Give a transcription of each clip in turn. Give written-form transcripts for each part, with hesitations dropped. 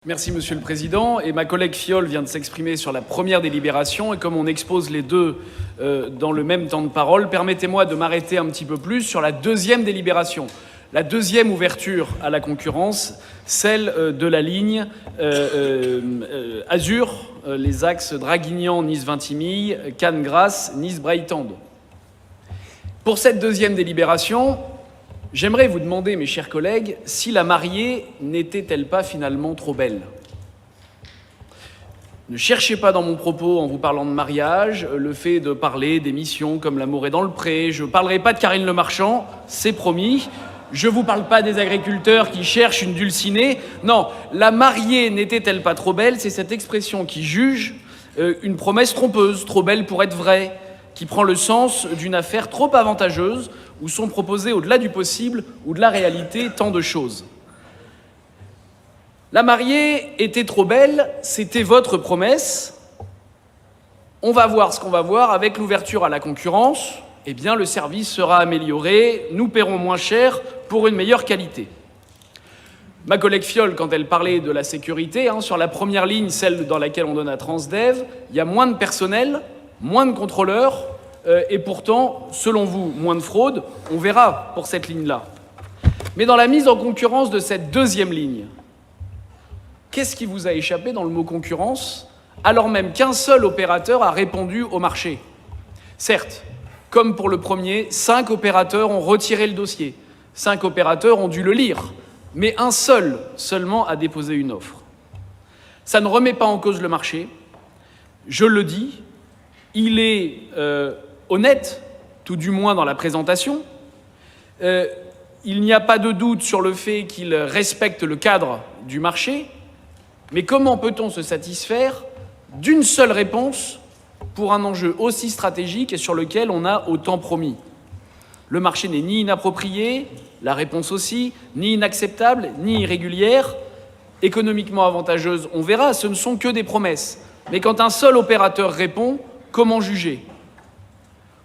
Merci Monsieur le Président. Et ma collègue Fiol vient de s'exprimer sur la première délibération. Et comme on expose les deux dans le même temps de parole, permettez-moi de m'arrêter un petit peu plus sur la deuxième délibération. La deuxième ouverture à la concurrence, celle de la ligne Azur, les axes Draguignan-Nice-Vintimille, Cannes-Grasse, Nice-Braille-Tende. Pour cette deuxième délibération, j'aimerais vous demander, mes chers collègues, si la mariée n'était-elle pas finalement trop belle? Ne cherchez pas dans mon propos, en vous parlant de mariage, le fait de parler d'émissions comme L'amour est dans le pré. Je ne parlerai pas de Karine Le Marchand, c'est promis. Je ne vous parle pas des agriculteurs qui cherchent une dulcinée. Non, la mariée n'était-elle pas trop belle? C'est cette expression qui juge une promesse trompeuse, trop belle pour être vraie, qui prend le sens d'une affaire trop avantageuse où sont proposées au-delà du possible ou de la réalité tant de choses. La mariée était trop belle, c'était votre promesse. On va voir ce qu'on va voir avec l'ouverture à la concurrence. Eh bien, le service sera amélioré, nous paierons moins cher pour une meilleure qualité. Ma collègue Fiol, quand elle parlait de la sécurité, sur la première ligne, celle dans laquelle on donne à Transdev, il y a moins de personnel, moins de contrôleurs, et pourtant, selon vous, moins de fraude. On verra pour cette ligne-là. Mais dans la mise en concurrence de cette deuxième ligne, qu'est-ce qui vous a échappé dans le mot concurrence, alors même qu'un seul opérateur a répondu au marché? Certes, comme pour le premier, 5 opérateurs ont retiré le dossier. 5 opérateurs ont dû le lire, mais un seul seulement a déposé une offre. Ça ne remet pas en cause le marché. Je le dis, il est honnête, tout du moins dans la présentation. Il n'y a pas de doute sur le fait qu'il respecte le cadre du marché. Mais comment peut-on se satisfaire d'une seule réponse pour un enjeu aussi stratégique et sur lequel on a autant promis? Le marché n'est ni inapproprié, la réponse aussi, ni inacceptable, ni irrégulière, économiquement avantageuse, on verra, ce ne sont que des promesses. Mais quand un seul opérateur répond, comment juger?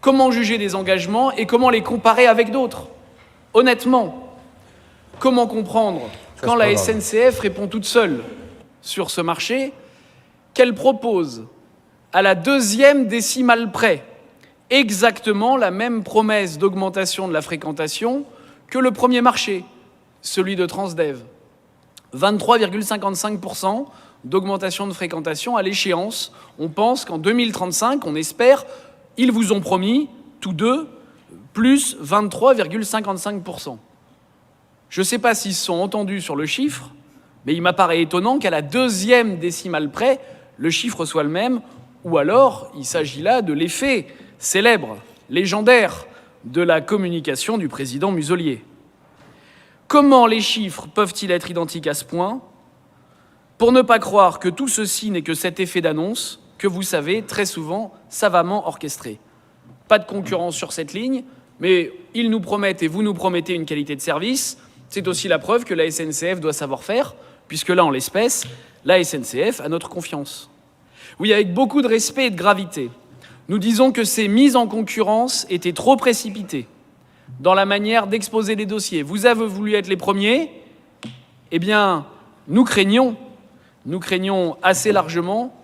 Comment juger des engagements et comment les comparer avec d'autres? Honnêtement, comment comprendre quand la SNCF répond toute seule sur ce marché qu'elle propose à la deuxième décimale près exactement la même promesse d'augmentation de la fréquentation que le premier marché, celui de Transdev. 23,55% d'augmentation de fréquentation à l'échéance. On pense qu'en 2035, on espère, ils vous ont promis, tous deux, plus 23,55%. Je ne sais pas s'ils se sont entendus sur le chiffre, mais il m'apparaît étonnant qu'à la deuxième décimale près, le chiffre soit le même, ou alors il s'agit là de l'effet célèbre, légendaire, de la communication du président Muselier. Comment les chiffres peuvent-ils être identiques à ce point? Pour ne pas croire que tout ceci n'est que cet effet d'annonce que vous savez très souvent savamment orchestré. Pas de concurrence sur cette ligne, mais ils nous promettent et vous nous promettez une qualité de service. C'est aussi la preuve que la SNCF doit savoir faire, puisque là, en l'espèce, la SNCF a notre confiance. Oui, avec beaucoup de respect et de gravité, nous disons que ces mises en concurrence étaient trop précipitées dans la manière d'exposer les dossiers. Vous avez voulu être les premiers, eh bien, nous craignons assez largement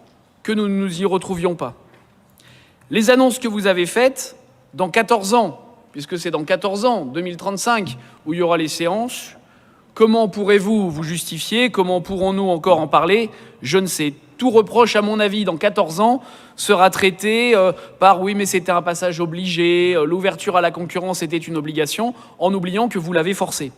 que nous ne nous y retrouvions pas. Les annonces que vous avez faites, dans 14 ans, puisque c'est dans 14 ans, 2035, où il y aura les séances, comment pourrez-vous vous justifier? Comment pourrons-nous encore en parler? Je ne sais. Tout reproche, à mon avis, dans 14 ans, sera traité par « oui, mais c'était un passage obligé, l'ouverture à la concurrence était une obligation », en oubliant que vous l'avez forcé.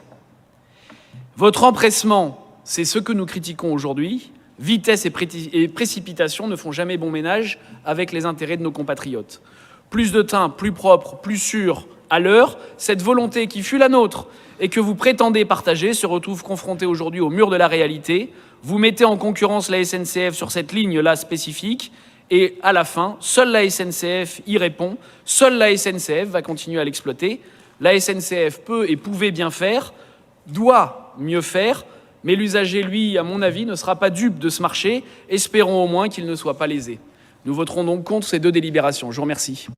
Votre empressement, c'est ce que nous critiquons aujourd'hui. Vitesse et précipitation ne font jamais bon ménage avec les intérêts de nos compatriotes. Plus de trains, plus propres, plus sûrs, à l'heure, cette volonté qui fut la nôtre et que vous prétendez partager se retrouve confrontée aujourd'hui au mur de la réalité. Vous mettez en concurrence la SNCF sur cette ligne-là spécifique et à la fin, seule la SNCF y répond, seule la SNCF va continuer à l'exploiter. La SNCF peut et pouvait bien faire, doit mieux faire, mais l'usager, lui, à mon avis, ne sera pas dupe de ce marché. Espérons au moins qu'il ne soit pas lésé. Nous voterons donc contre ces deux délibérations. Je vous remercie.